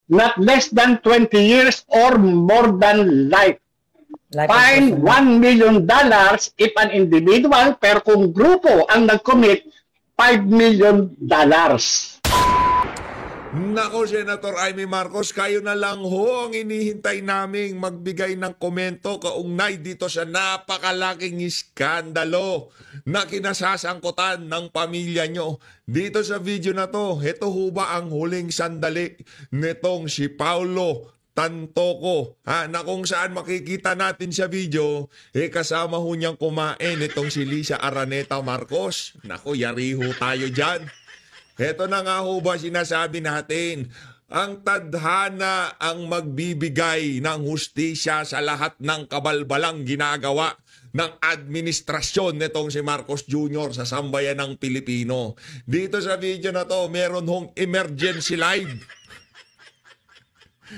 not less than 20 years or more than life. Life Fine $1 million if an individual, pero kung grupo ang nag-commit, $5 million. Nako, Senator Amy Marcos, kayo na lang ho ang inihintay naming magbigay ng komento kaugnay dito sa napakalaking iskandalo na kinasasangkutan ng pamilya nyo. Dito sa video na to, ito ho ba ang huling sandali nitong si Paulo Tantoco, na kung saan makikita natin sa video, kasama ho niyang kumain itong si Lisa Araneta Marcos. Nako, yari ho tayo dyan. Heto na nga ho ba sinasabi natin, ang tadhana ang magbibigay ng hustisya sa lahat ng kabalbalang ginagawa ng administrasyon nitong si Marcos Jr. sa sambayan ng Pilipino. Dito sa video na to, meron hong emergency live.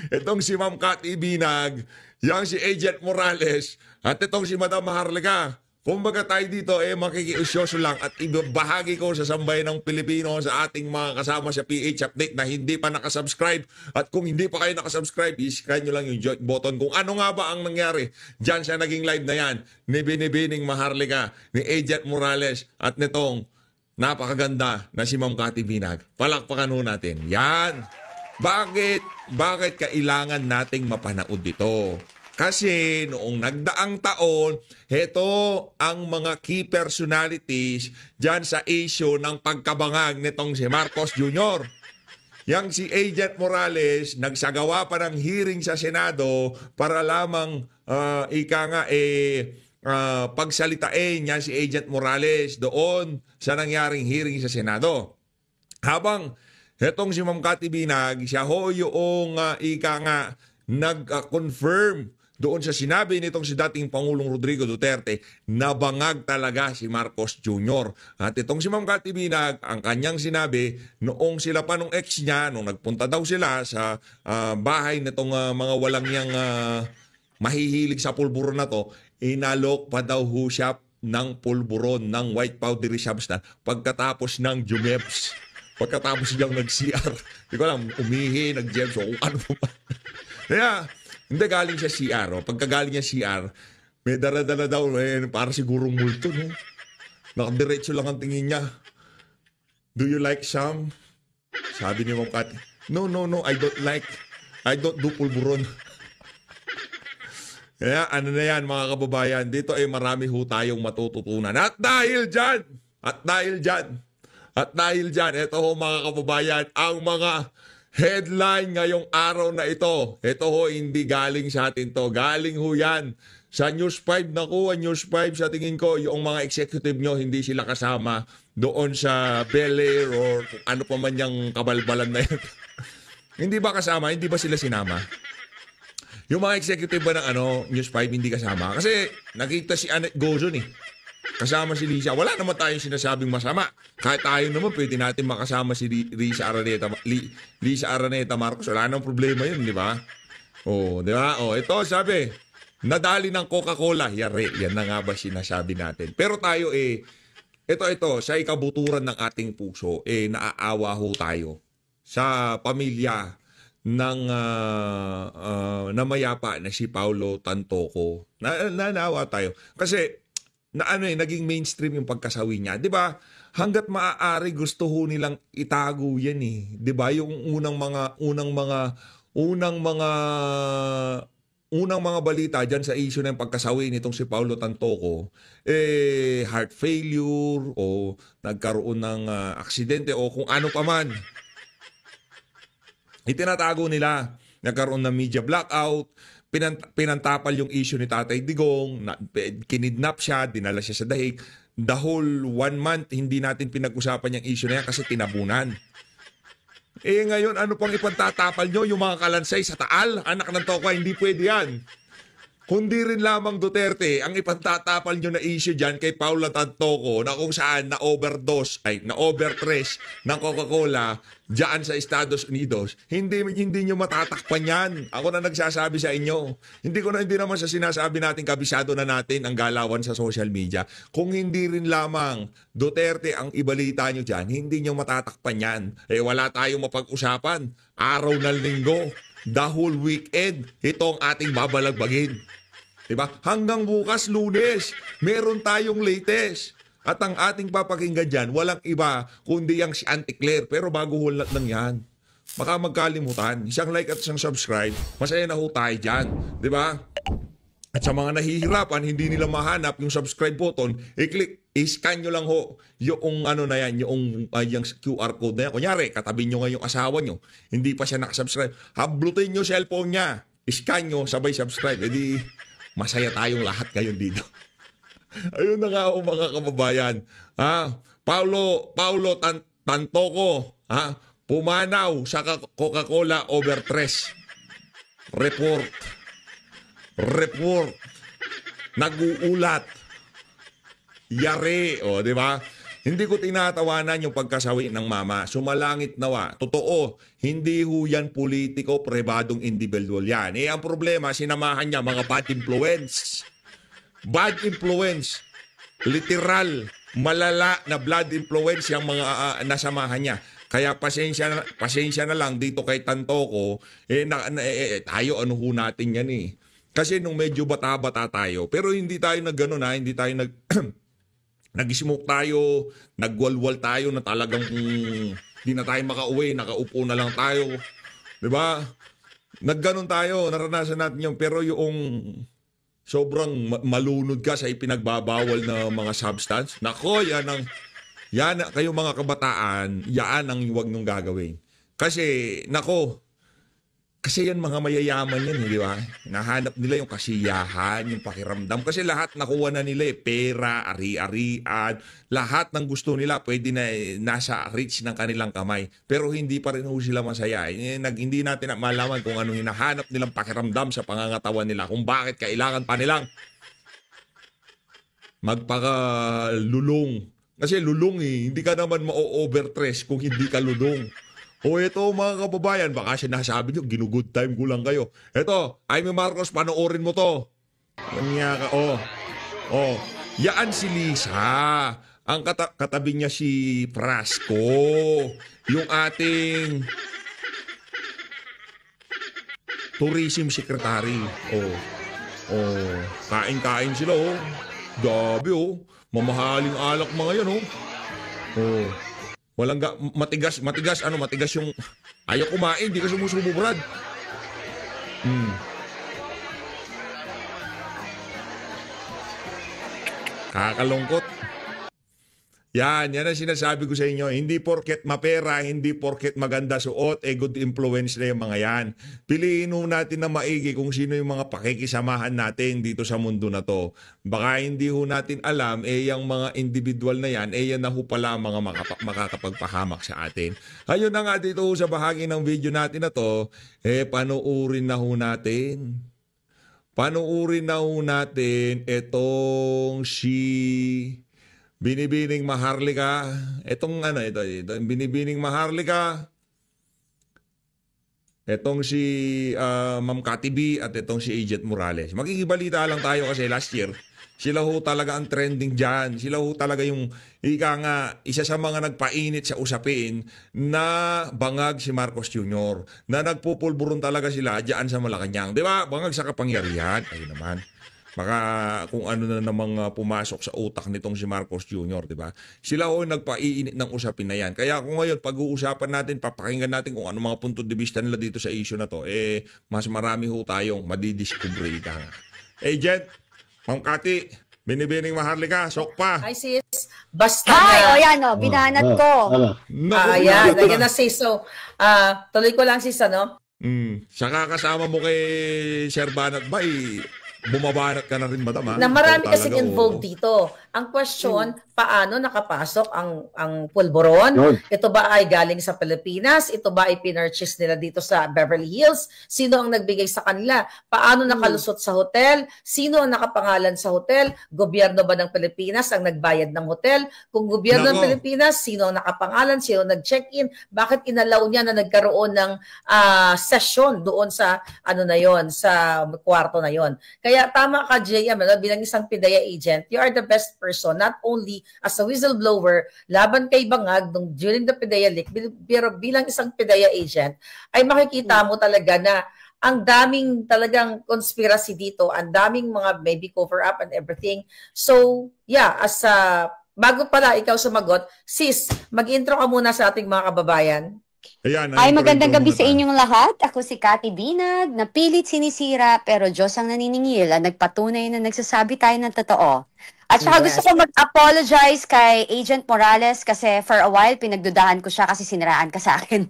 Itong si Ma'am Cathy Binag, yang si Agent Morales, at itong si Madam Maharlika. Kumbaga tayo dito makikiusyoso lang at ibabahagi ko sa sambayan ng Pilipino sa ating mga kasama sa PH Update na hindi pa nakasubscribe. At kung hindi pa kayo nakasubscribe, i-subscribe nyo lang yung join button. Kung ano nga ba ang nangyari dyan sa naging live na yan ni Binibining Maharlika, ni Agent Morales at nitong napakaganda na si Ma'am Cathy Binag. Palakpakan ho natin. Yan. Bakit kailangan nating mapanood dito? Kasi noong nagdaang taon, heto ang mga key personalities dyan sa issue ng pagkabangag nitong si Marcos Jr. Yang si Agent Morales, nagsagawa pa ng hearing sa Senado para lamang pagsalitain niya si Agent Morales doon sa nangyaring hearing sa Senado. Habang hetong si Ma'am Cathy Binag, siya ho yung nag-confirm doon sa sinabi nitong si dating Pangulong Rodrigo Duterte na bangag talaga si Marcos Jr. At itong si Ma'am Cathy Binag, ang kanyang sinabi noong sila pa nung ex niya, nung nagpunta daw sila sa bahay nitong mga walang niyang mahihilig sa pulburon na to, inalok pa daw ho siya ng pulburon ng white powdery substance pagkatapos ng Jumebs. Pagkatapos siyang nag-CR. Hindi ko alam, umihi, nag-Jumebs o kung ano pa. Kaya, hindi galing siya CR. Pagkagaling niya CR, may dala-dala daw, para sigurong multo, no? Nakadiretso lang ang tingin niya. Do you like some? Sabi ni Ma'am Cathy, no, I don't do pulburon. Kaya ano na yan mga kababayan, dito ay marami ho tayong matututunan. At dahil dyan, ito ho mga kababayan, ang mga headline ngayong araw na ito. Ito ho, hindi galing sa atin to. Galing ho yan sa News 5. Naku, News 5 sa tingin ko, yung mga executive nyo, hindi sila kasama doon sa Bel Air or kung ano pa man yung kabalbalan na yun. Hindi ba kasama? Hindi ba sila sinama? Yung mga executive ba ng News 5 hindi kasama? Kasi nakita si Annette Gozon kasama si Lisa. Wala naman tayong sinasabing masama. Kahit tayo naman, pwede natin makasama si Lisa Araneta Marcos. Wala nang problema yun, di ba? Di ba? Ito, sabi, nadali ng Coca-Cola. Yan na nga ba sinasabi natin. Pero tayo, ito, sa ikabuturan ng ating puso, naaawa ho tayo sa pamilya ng namayapa na si Paulo Tantoco. Nanawa tayo. Kasi, naging mainstream yung pagkasawi niya. 'Di ba? Hangga't maaari gusto ho nilang itago 'yan 'Di ba? Yung unang mga balita diyan sa issue ng pagkasawi nitong si Paulo Tantoco, heart failure o nagkaroon ng aksidente o kung ano pa man. Itinatago nila. Nagkaroon ng media blackout. Pinantapal yung issue ni Tatay Digong, kinidnap siya, dinala siya sa dahig. The whole 1 month, hindi natin pinag-usapan yung issue na yan kasi tinabunan. Ngayon, ano pang ipantatapal nyo? Yung mga kalansay sa Taal? Anak ng Toka, hindi pwede yan. Kundi rin lamang Duterte ang ipantatapal nyo na issue dyan kay Paula Tantoco na kung saan na-overtrash ng Coca-Cola dyan sa Estados Unidos. Hindi nyo matatakpan yan. Ako na nagsasabi sa inyo. Hindi naman sa sinasabi natin kabisado na natin ang galawan sa social media. Kung hindi rin lamang Duterte ang ibalita nyo dyan, hindi nyo matatakpan yan. Wala tayong mapag-usapan. Araw ng linggo. The whole weekend. Ito ang ating babalagbagin. Diba? Hanggang bukas, Lunes, meron tayong latest. At ang ating papakinggan dyan, walang iba kundi yung si Auntie Claire. Pero bago hulat lang yan. Baka magkalimutan. Isang like at isang subscribe. Masaya na ho tayo dyan. Diba? At sa mga nahihirapan, hindi nila mahanap yung subscribe button, i-click, i-scan nyo lang ho yung yung QR code na yan. Kunyari, katabi nyo nga yung asawa nyo. Hindi pa siya nakasubscribe. Hablutin nyo cellphone niya. I-scan nyo, sabay subscribe. Edi, masaya tayong lahat ngayon dito. Ayun na nga mga kababayan. Paulo Tantoco, pumanaw sa Coca-Cola overtrash. Report. Nag-uulat. Yari. O, di ba? Hindi ko tinatawanan yung pagkasawi ng mama. Sumalangit nawa. Totoo, hindi ho yan politiko, pribadong individual yan. Ang problema, sinamahan niya mga bad influence. Bad influence. Literal, malala na blood influence yung mga nasamahan niya. Kaya pasensya na lang dito kay Tantoco, tayo ano ho natin yan eh. Kasi nung medyo bata-bata tayo, pero hindi tayo nag-gano'n hindi tayo nag-smoke tayo, nagwalwal tayo na talagang hindi na tayo makauwi, nakaupo na lang tayo. 'Di ba? Nagganon tayo, naranasan natin 'yung pero yung sobrang malunod ka sa ipinagbabawal na mga substance. Nako, yan kayo mga kabataan, yan ang huwag niyong gagawin. Kasi kasi yan mga mayayaman yan, di ba? Nahanap nila yung kasiyahan, yung pakiramdam. Kasi lahat nakuha na nila pera, ari-arian, lahat ng gusto nila pwede na nasa reach ng kanilang kamay. Pero hindi pa rin sila masaya. Hindi natin malaman kung anong hinahanap nilang pakiramdam sa pangangatawan nila, kung bakit kailangan pa nilang magpakalulong. Kasi lulong hindi ka naman ma-overtrash kung hindi ka lulong. O ito mga kababayan, baka sinasabi nyo, ginugood time ko lang kayo. Ito, Jaime Marcos, panoorin mo to. Yaan si Lisa. Ang katabi niya si Frasco. Yung ating tourism secretary. Kain-kain sila Gabi mamahaling alak mga yan Walang matigas yung ayaw kumain, di ka sumusubo, Brad. Kakalungkot. Yan ang sinasabi ko sa inyo. Hindi porket mapera, hindi porket maganda suot, good influence na yung mga yan. Piliin natin na maigi kung sino yung mga pakikisamahan natin dito sa mundo na to. Baka hindi natin alam, yung mga individual na yan, yan na pala mga makakapagpahamak sa atin. Ayun na nga dito sa bahagi ng video natin na to, panoorin na natin. Panoorin na natin itong si Binibining Maharlika. Itong ito, Binibining Maharlika. Itong si Ma'am Cathy B at itong si Agent Morales. Makikibalita lang tayo kasi last year, sila talaga ang trending dyan. Sila talaga yung isa sa mga nagpainit sa usapin na bangag si Marcos Jr. Na nagpupulburon talaga sila dyan sa Malacanang. Di ba? Bangag sa kapangyarihan. Ayun naman. Baka kung ano na namang pumasok sa utak nitong si Marcos Jr., di ba? Sila nagpaiinit ng usapin na yan. Kaya kung ngayon, pag-uusapan natin, papakinggan natin kung ano mga punto de vista nila dito sa issue na to, mas marami tayong madidiscover ka. Agent, Ma'am Cathy, Binibining Maharlika, sok pa. Hi sis, basta yan binanat ko. Ayan, lagyan na sis. So, tuloy ko lang sis, Saka kasama mo kay Sir Banat ba, bumabanat ka na rin ba, tama? Na marami kasing involved dito. Ang question, paano nakapasok ang pulburon? Yun. Ito ba ay galing sa Pilipinas? Ito ba ay pinurchase nila dito sa Beverly Hills? Sino ang nagbigay sa kanila? Paano nakalusot sa hotel? Sino ang nakapangalan sa hotel? Gobyerno ba ng Pilipinas ang nagbayad ng hotel? Kung gobyerno ng Nako. Pilipinas, sino ang nakapangalan? Sino ang nag-check-in? Bakit inalaw niya na nagkaroon ng session doon sa na yon, sa kwarto na yon? Kaya tama ka, JM, bilang isang PIDEA agent, you are the best person, not only as a whistleblower, laban kay Bangag during the PIDEA leak, pero bilang isang PIDEA agent, ay makikita mo talaga na ang daming talagang conspiracy dito, ang daming mga maybe cover up and everything. So, yeah, bago pala ikaw sumagot, sis, mag-intro ka muna sa ating mga kababayan. Ayan, Ay, magandang gabi muna sa tayo. inyong lahat. Ako si Cathy Binag, na pilit sinisira pero Diyos ang naniningil at nagpatunay na nagsasabi tayo ng totoo. At saka gusto ko mag-apologize kay Agent Morales kasi for a while pinagdudahan ko siya kasi siniraan ka sa akin.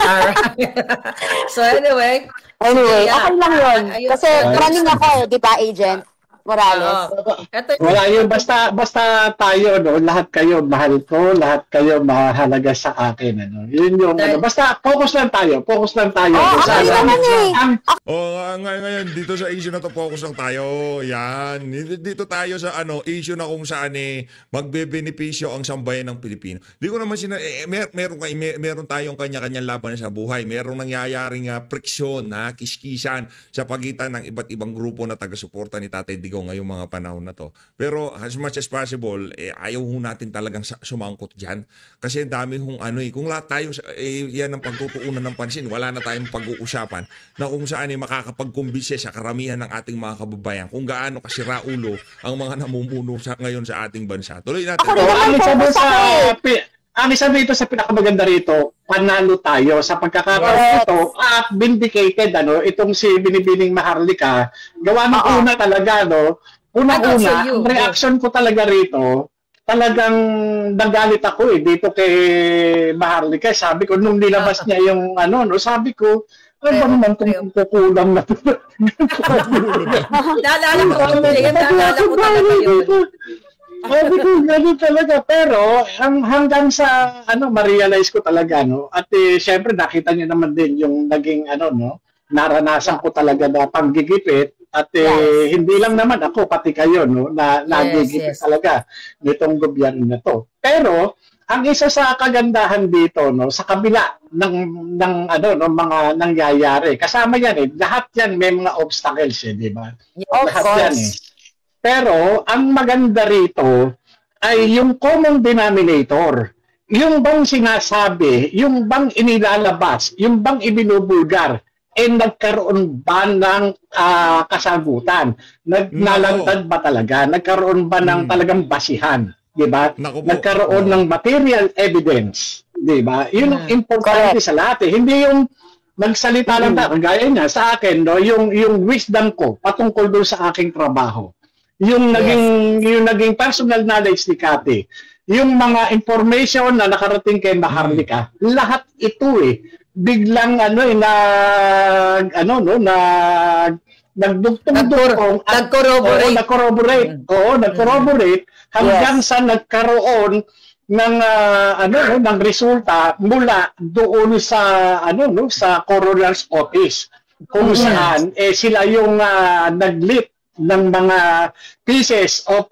Alright. So anyway, Anyway, yeah. okay lang yun. Ayun. Kasi running ako, di ba, Agent Morales? Ito, Wala yun, basta tayo, no, lahat kayo mahal ko, lahat kayo mahalaga sa akin, ano. Yun yung, basta focus lang tayo. Oo, Sana- okay naman eh. ang- Ngayon dito sa issue na to focus lang tayo. Yan. Dito tayo sa issue na kung saan magbebenepisyo ang sambayan ng Pilipino. Di ko naman meron tayong kanya-kanyang laban sa buhay. Merong nangyayaring friksyon, kiskisan sa pagitan ng iba't ibang grupo na taga-suporta ni Tatay Digong ngayong mga panahon na to. Pero as much as possible, ayaw natin talagang sumangkot dyan. Kasi ang dami kung lahat tayo yan ang pagtutuunan ng pansin, wala na tayong pag-uusapan na kung saan makakapagkumbise sa karamihan ng ating mga kababayan kung gaano kasira ulo ang mga namumuno ngayon sa ating bansa. Tuloy natin. Ako rin So, naman ang isa dito sa pinakamaganda rito, panalo tayo sa pagkakaroon ito at vindicated, itong si Binibining Maharlika, gawa ng una talaga, unang-una, you. ang reaction ko talaga rito, talagang nagalit ako dito kay Maharlika. Sabi ko, nung nilabas niya yung sabi ko, ano ba naman itong kukulang na ito? naalala ko talaga yun. Sabi ko, gano'n talaga. Pero hanggang sa ma-realize ko talaga, at syempre nakita niyo naman din yung naging naranasan ko talaga na panggigipit at hindi lang naman ako, pati kayo, na nagigipit talaga nitong gobyerno na to. Pero ang isa sa kagandahan dito, sa kabila ng mga nangyayari, kasama yan lahat yan may mga obstacles di ba? Of Lahat course. yan Pero ang maganda rito ay yung common denominator. Yung bang sinasabi, yung bang inilalabas, yung bang ibinubulgar, nagkaroon ba ng kasagutan? Nalantad ba talaga? Nagkaroon ba ng talagang basihan? Di ba? Nagkaroon ng material evidence. Di ba? Yun ang importante sa lahat. Hindi yung nagsalita lang na, kagaya niya sa akin, yung wisdom ko patungkol doon sa aking trabaho. Yung naging personal knowledge ni Cathy, yung mga information na nakarating kay Maharlika, lahat ito biglang nag-corroborate hanggang sa nagkaroon ng resulta mula doon sa sa coroner's office kung saan sila yung nag-leak ng mga pieces of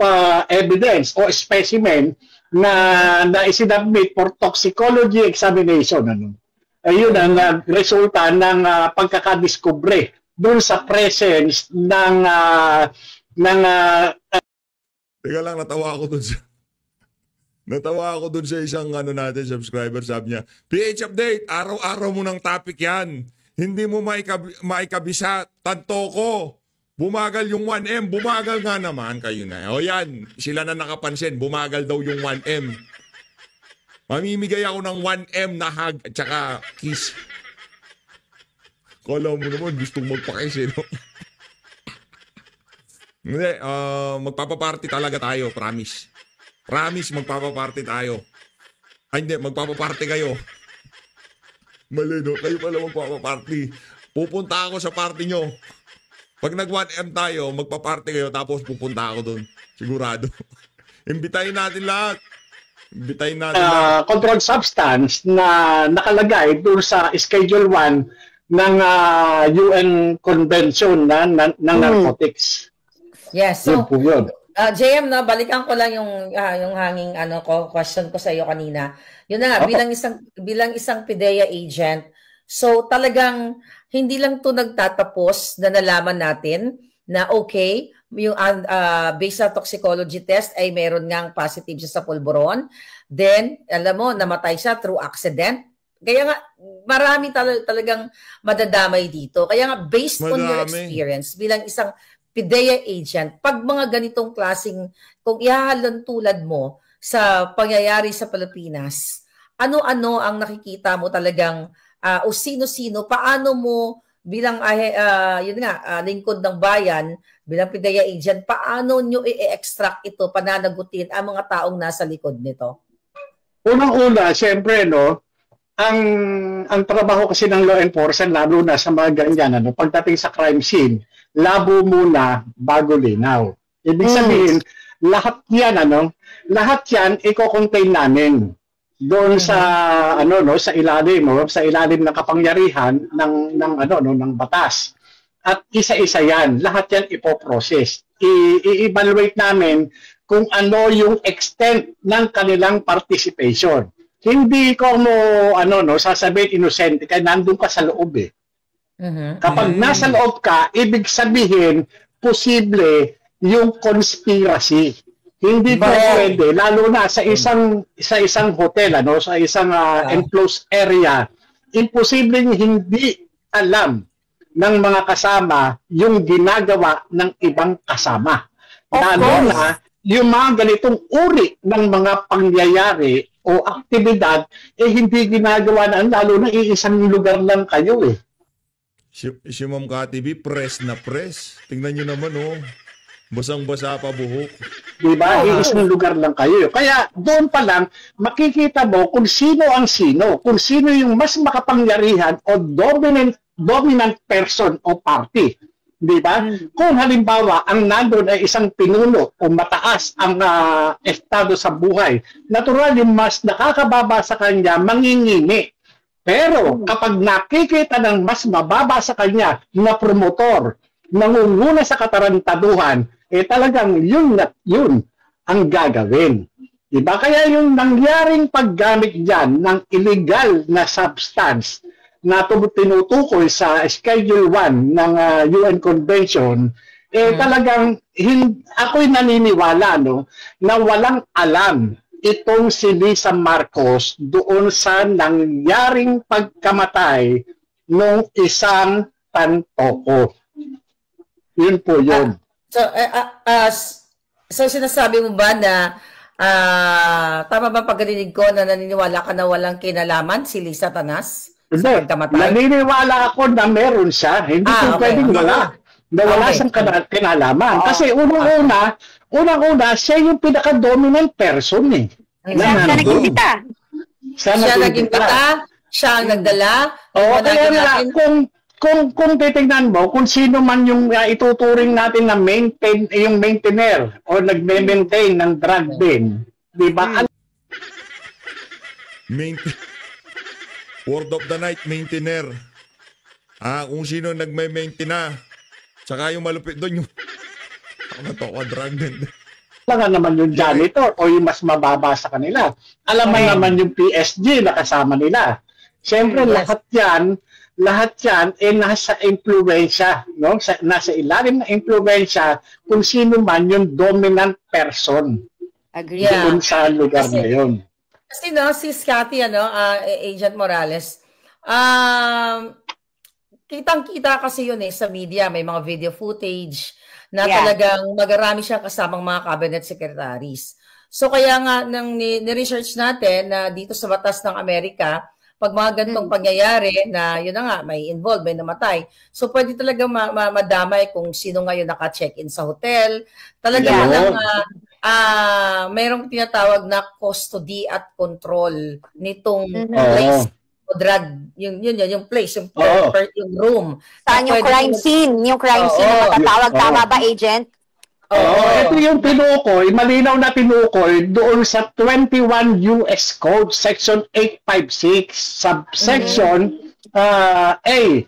evidence o specimen na isinabmit for toxicology examination. Ayun ang resulta ng pagkakadiskubre doon sa presence ng Teka lang, natawa ako dun sa isang natin subscriber, sabi niya, PH Update, araw-araw mo ng topic yan. Hindi mo maikabisa, tanto ko. Bumagal yung 1M, bumagal nga naman kayo na. O yan, sila na nakapansin, bumagal daw yung 1M. Mamimigay ako ng 1M na hug at saka kiss. Kala mo naman, gustong magpakiss Hindi, magpapaparty talaga tayo, promise. Promise, magpapaparty tayo. Ay hindi, magpapaparty kayo. Mali kayo pala magpapaparty. Pupunta ako sa party nyo. Pag nag 1M tayo, magpa-party kayo tapos pupunta ako doon. Sigurado. Imbitahin natin lahat. Imbitahin natin lahat. Controlled substance na nakalagay doon sa Schedule 1 ng UN Convention ng narcotics. Yes. Yun So, po yun. JM, no, balikan ko lang yung hanging question ko sa iyo kanina. Yun na nga, bilang isang PIDEA agent, so talagang hindi lang 'to nagtatapos na nalaman natin na okay, yung based sa toxicology test ay meron ngang positive siya sa pulburon. Then, alam mo, namatay siya through accident. Kaya nga, marami talagang madadamay dito. Kaya nga, based on your experience, bilang isang PIDEA agent, pag mga ganitong klaseng, kung ihahalon tulad mo sa pangyayari sa Pilipinas, ano-ano ang nakikita mo talagang, o sino-sino, paano mo bilang, yun nga, lingkod ng bayan, bilang PIDEA agent, paano nyo i-extract ito, pananagutin ang mga taong nasa likod nito? Unang-una, siyempre, no, ang trabaho kasi ng law enforcement, lalo na sa mga ganyan, pagdating sa crime scene, labo muna bago linaw. Ibig sabihin, lahat yan i-contain namin doon sa sa ilalim ng kapangyarihan ng batas. At isa-isa yan, lahat yan ipoprocess. I-evaluate namin kung ano yung extent ng kanilang participation. Hindi ko sasabihin inosente kaya nandun ka sa loob eh. Kapag nasa loob ka, ibig sabihin, posible yung conspiracy. Hindi pa pwede, lalo na sa isang hotel, sa isang enclosed area, imposibleng hindi alam ng mga kasama yung ginagawa ng ibang kasama. Lalo na yung mga ganitong uri ng mga pangyayari o aktibidad, hindi ginagawa lalo na iisang lugar lang kayo eh. Si Ma'am Cathy B, press na press. Tingnan nyo naman, oh. Basang-basa pa buhok. Diba? Iisang lugar lang kayo. Kaya doon pa lang, makikita mo kung sino ang sino. Kung sino yung mas makapangyarihan o dominant person o party. Diba? Kung halimbawa, ang nandun ay isang pinuno o mataas ang estado sa buhay, natural yung mas nakakababa sa kanya, mangingini. Pero kapag nakikita ng mas mababa sa kanya na promotor, nangunguna sa katarantaduhan, talagang yun ang gagawin. Diba? Kaya yung nangyaring paggamit dyan ng illegal na substance na tinutukoy sa Schedule 1 ng UN Convention, talagang ako'y naniniwala na walang alam itong si Lisa Marcos doon sa nangyaring pagkamatay ng isang tantoko. Yun po yun. So sinasabi mo ba na tama ba pagkarinig ko na naniniwala ka na walang kinalaman si Lisa Tanas sa pagkamatay? Naniniwala ako na meron siya. Hindi ko pwedeng wala. Na wala siyang kinalaman. Kasi unang-una, siya yung pinaka-dominant person eh. Siya nag-imbita. Siya nag-imbita, siya ang nagdala. Kaya nga, kung titignan mo, kung sino man yung ituturing natin na yung maintainer o nagme-maintain ng drug bin, di ba? Word of the night, maintainer. Kung sino nagme-maintain na. Saka yung malupit doon yung drug bin. Alam naman yung janitor o yung mas mababa sa kanila. Alam mo naman yung PSG na kasama nila. Siyempre, lahat yan nasa impluwensya, no? Nasa ilalim ng impluwensya kung sino man yung dominant person. Agree. Doon sa lugar na yun. Kasi si Cathy, Agent Morales, kitang-kita kasi yun sa media, may mga video footage na talagang magarami siyang kasamang mga cabinet secretaries. So kaya nga, nang ni-research natin na dito sa batas ng Amerika, pag mga ganitong pangyayari na yun na nga, may involved, may namatay. So pwede talaga madamay kung sino ngayon naka-check-in sa hotel. Talaga mayroong tinatawag na custody at control nitong place o drug, yung place, yung, yung room. Saan yung crime scene? Yung crime scene na matatawag, tama ba, Agent? Ito yung tinukoy, malinaw na tinukoy doon sa 21 US Code, Section 856, subsection A,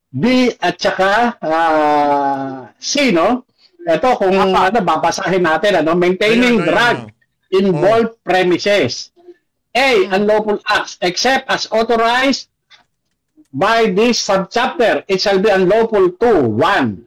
B, at saka C, no? Ito, kung babasahin natin, maintaining drug involved premises. A, unlawful acts, except as authorized by this subchapter, it shall be unlawful to 1.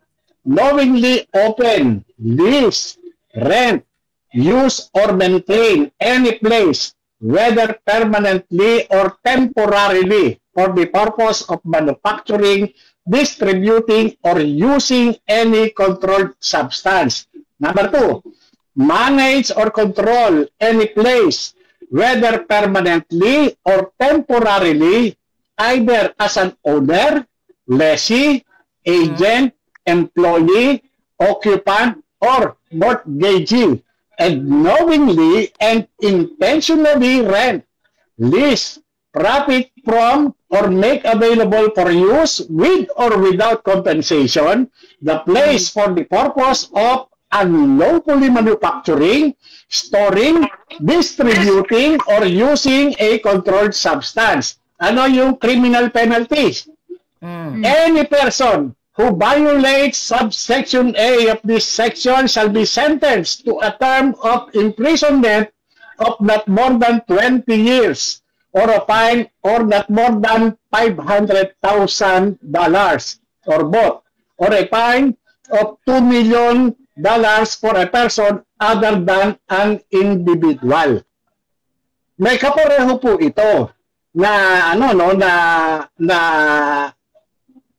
Knowingly open, lease, rent, use, or maintain any place, whether permanently or temporarily, for the purpose of manufacturing, distributing, or using any controlled substance. Number 2, manage or control any place, whether permanently or temporarily, either as an owner, lessee, agent, employee, occupant, or mortgagee, and knowingly and intentionally rent, lease, profit from, or make available for use with or without compensation the place for the purpose of unlawfully manufacturing, storing, distributing, or using a controlled substance. Ano yung criminal penalties? Any person who violates subsection A of this section shall be sentenced to a term of imprisonment of not more than 20 years or a fine or not more than $500,000 or both, or a fine of $2 million for a person other than an individual. May kapareho po ito na na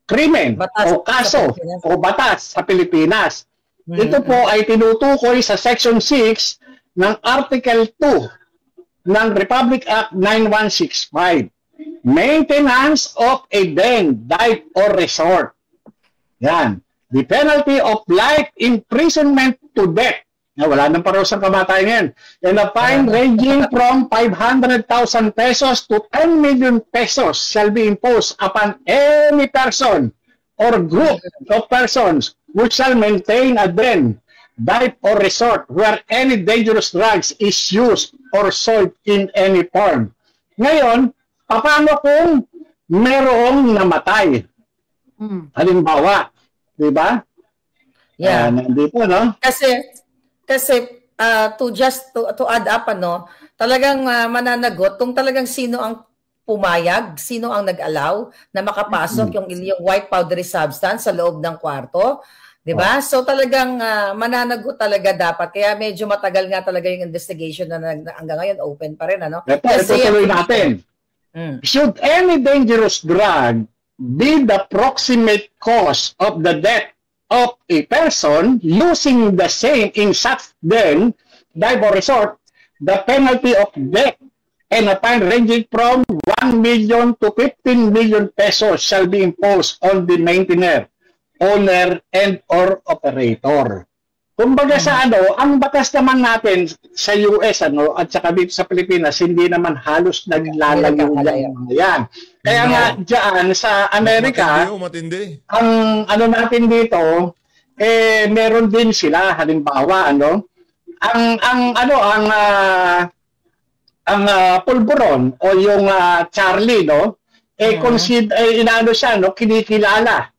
krimen o kaso o batas sa Pilipinas. Ito po ay tinutukoy sa Section 6 ng Article 2 ng Republic Act 9165. Maintenance of a den, dive, or resort. Yan. The penalty of life imprisonment to death. Wala nang parusang kamatayan yan. And a fine ranging from 500,000 pesos to 10 million pesos shall be imposed upon any person or group of persons which shall maintain a den, dive, or resort where any dangerous drugs is used or sold in any form. Ngayon, paano kung merong namatay? Halimbawa, di ba? Yeah. Nandito, no? Kasi to add up, talagang mananagot kung talagang sino ang pumayag, sino ang nag-allow na makapasok yung white powdery substance sa loob ng kwarto, 'di ba? So talagang mananagot talaga dapat. Kaya medyo matagal nga talaga yung investigation na hanggang ngayon open pa rin, Ito tuloy natin. Should any dangerous drug be the proximate cause of the death of a person using the same in such den, dive, or resort, the penalty of death and a fine ranging from 1 million to 15 million pesos shall be imposed on the maintainer, owner, and or operator. Kumbaga sa ang batas naman natin sa US at saka dito sa Pilipinas, hindi naman halos naglalayo yan. Kaya nga dyan sa Amerika, matindi. ang natin dito, meron din sila, halimbawa, ang pulburon o yung Charlie, inaano siya, kinikilala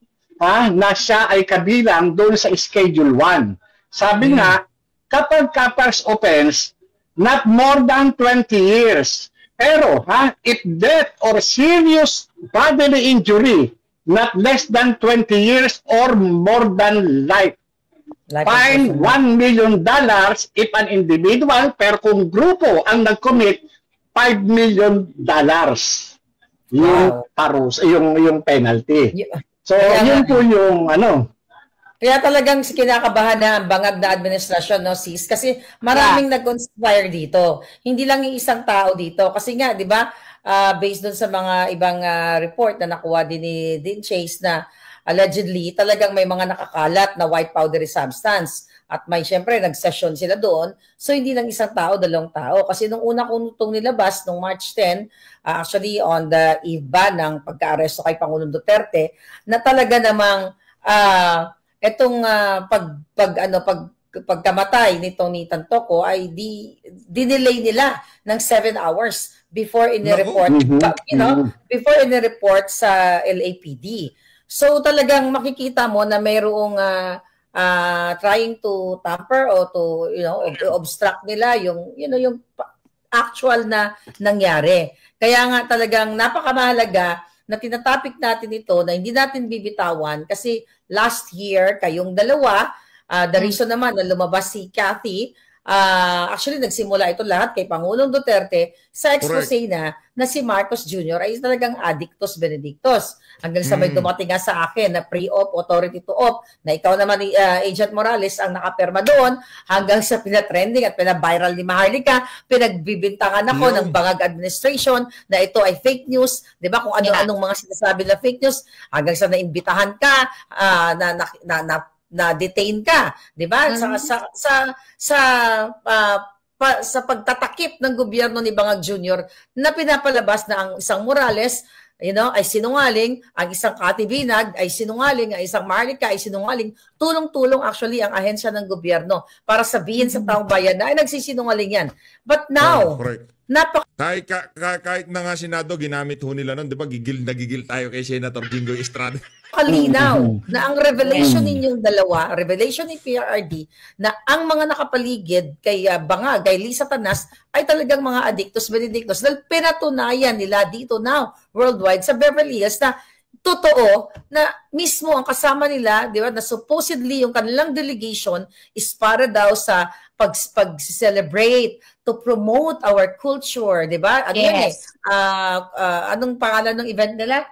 na siya ay kabilang doon sa Schedule 1. Sabi nga, kapag first offense, not more than 20 years. Pero, if death or serious bodily injury, not less than 20 years or more than life. Fine $1 million if an individual, pero kung grupo ang nag-commit, $5 million. Yung yung penalty. So, yun po yung Kaya talagang kinakabahan na ang bangag na administrasyon, sis? Kasi maraming nag-conspire dito. Hindi lang yung isang tao dito. Kasi nga, di ba, based doon sa mga ibang report na nakuha din ni Chase na allegedly, talagang may mga nakakalat na white powdery substance. At may syempre, nag-session sila doon. So, hindi lang isang tao, dalawang tao. Kasi nung una kong itong nilabas, nung March 10, actually on the eve ba ng pagka-aresto kay Pangulong Duterte, na talaga namang pagkamatay nitong ni Tantoco ay dinelay nila ng 7 hours before ini-report, before ini-report sa LAPD. So, talagang makikita mo na mayroong trying to tamper o to obstruct nila yung yung actual na nangyari. Kaya nga talagang napakamahalaga na tinatopic natin ito na hindi natin bibitawan kasi last year kayong dalawa, the reason naman na lumabas si Cathy, actually nagsimula ito lahat kay Pangulong Duterte sa expose na si Marcos Jr. ay talagang addictus benedictus. Hanggang sa may dumating nga sa akin na pre-op, authority to op, na ikaw naman Agent Morales ang nakaperma doon, hanggang sa pinatrending at pinaviral ni Maharlika, pinagbibintangan ako ng Bangag administration na ito ay fake news, di ba? Kung ano-anong mga sinasabi na fake news, hanggang sa naimbitahan ka, na-detain ka, di ba? Sa pagtatakip ng gobyerno ni Bangag Jr. na pinapalabas na ang isang Morales ay sinungaling, ang isang Cathy Binag ay sinungaling, ang isang Maharlika ay sinungaling, tulong-tulong actually ang ahensya ng gobyerno para sabihin sa taong bayan na ay nagsisinungaling yan. But now, kahit na nga Senado, ginamit ho nila nun, di ba? Nagigil tayo kay Senator Jinggoy Estrada. Kalinaw na ang revelation ninyong dalawa, revelation ni PRRD, na ang mga nakapaligid kay Bangag, kay Lisa Tanas, ay talagang mga addictus benedictus. Dahil pinatunayan nila dito now, worldwide, sa Beverly Hills, na totoo na mismo ang kasama nila, di ba, na supposedly yung kanilang delegation is para daw sa pag-celebrate, to promote our culture, di ba? Ano yes. Anong pangalan ng event nila?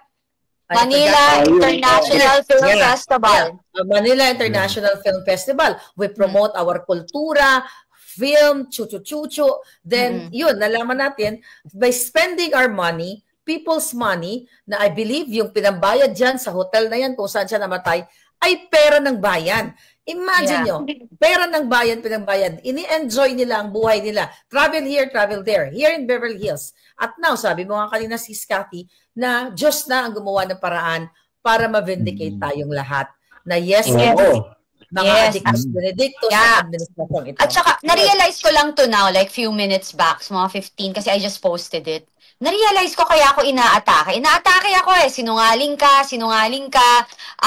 Manila International Film Festival. Manila International Film Festival. We promote our kultura, film, chuchu-chuchu. Then, yun, nalaman natin, by spending our money, people's money, na I believe yung pinambayad dyan sa hotel na yan, kung saan siya namatay, ay pera ng bayan. Imagine nyo, pera ng bayan, pinambayad. Ini-enjoy nila ang buhay nila. Travel here, travel there. Here in Beverly Hills. At now, sabi mo nga kanina si Cathy, na Diyos na ang gumawa ng paraan para ma-vindicate tayong lahat. Na yes, mga addictus benedictus sa administrasyon ito. At saka, na-realize ko lang to now, like few minutes back, mga 15, kasi I just posted it. Na-realize ko kaya ako inaatake. Inaatake ako sinungaling ka,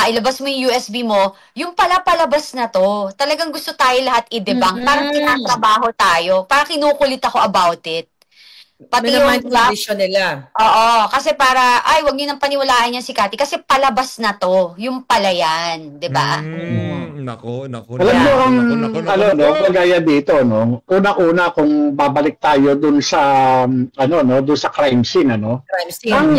ilabas mo yung USB mo, yung pala palabas na to. Talagang gusto tayo lahat i-debunk. Parang tinatrabaho tayo. Parang kinukulit ako about it. Pati yung condition nila. Oo, kasi para, wag niyo nang paniwalaan yan si Cathy kasi palabas na to. Yung pala yan, di ba? Nako. Alam mo kung kagaya dito, no? Una-una kung babalik tayo dun sa dun sa crime scene, Crime scene, ang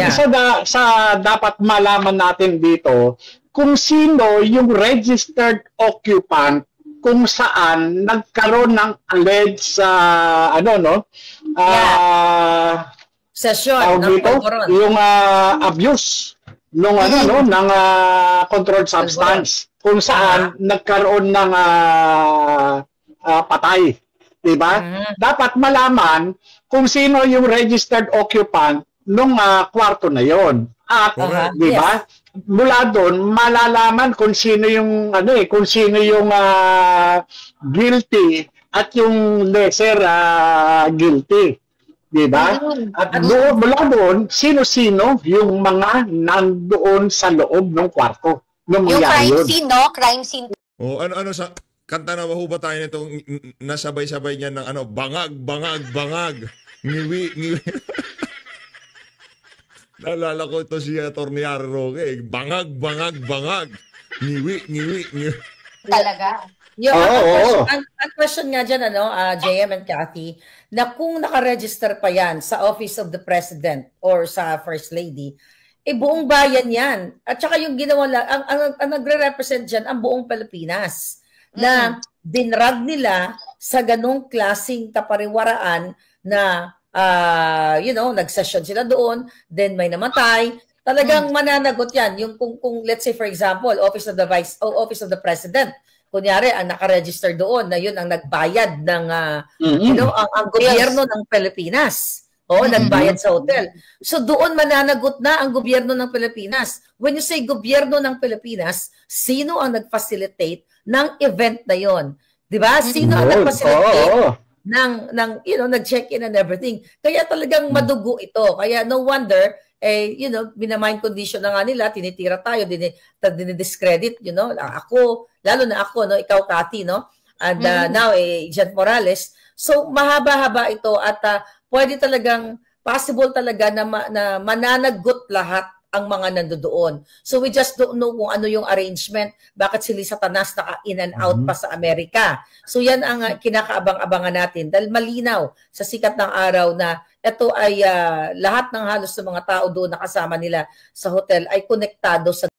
sa dapat malaman natin dito kung sino yung registered occupant kung saan nagkaroon ng alleged session yung abuse ng ng controlled substance kung saan nagkaroon ng patay, di ba? Dapat malaman kung sino yung registered occupant nung kwarto na yon. At di ba? Mula doon malalaman kung sino yung kung sino yung guilty at yung lesser guilty. Di ba? At mula doon, sino-sino yung mga nandoon sa loob ng kwarto. Yung crime scene, no? Crime scene. Ano sa kanta na ba tayo nitong nasabay-sabay niya ng bangag. Ngiwi. Naalala ko ito si Atty. Harry Roque. Bangag. Ngiwi. Talaga. Ang question nga dyan, JM and Cathy, na kung nakaregister pa yan sa Office of the President or sa First Lady, buong bayan yan. At saka yung ginawa lang, ang nagre-represent dyan, ang buong Pilipinas. Na dinrag nila sa ganong klaseng kapariwaraan na, nagsession sila doon, then may namatay, talagang mananagot yan. Yung kung let's say for example, Office of the President, kunyari ang nakaregister doon na yun ang nagbayad ng ang gobyerno ng Pilipinas. Nagbayad sa hotel. So doon mananagot na ang gobyerno ng Pilipinas. When you say gobyerno ng Pilipinas, sino ang nag-facilitate ng event na yon? 'Di ba? Sino ang nag-facilitate ng nag-check-in and everything? Kaya talagang madugo ito. Kaya no wonder binamind condition na nga nila, tinitira tayo, dinidiscredit, ako, lalo na ako, no, ikaw, Cathy, no? And now, Agent Morales. So, mahaba-haba ito at pwede talagang, possible talaga na mananagot lahat ang mga nandoon. So we just don't know kung ano yung arrangement, bakit si Lisa Tanas naka-in and out pa sa Amerika. So yan ang kinakaabang-abangan natin dahil malinaw sa sikat ng araw na ito ay lahat ng halos ng mga tao doon nakasama nila sa hotel ay konektado sa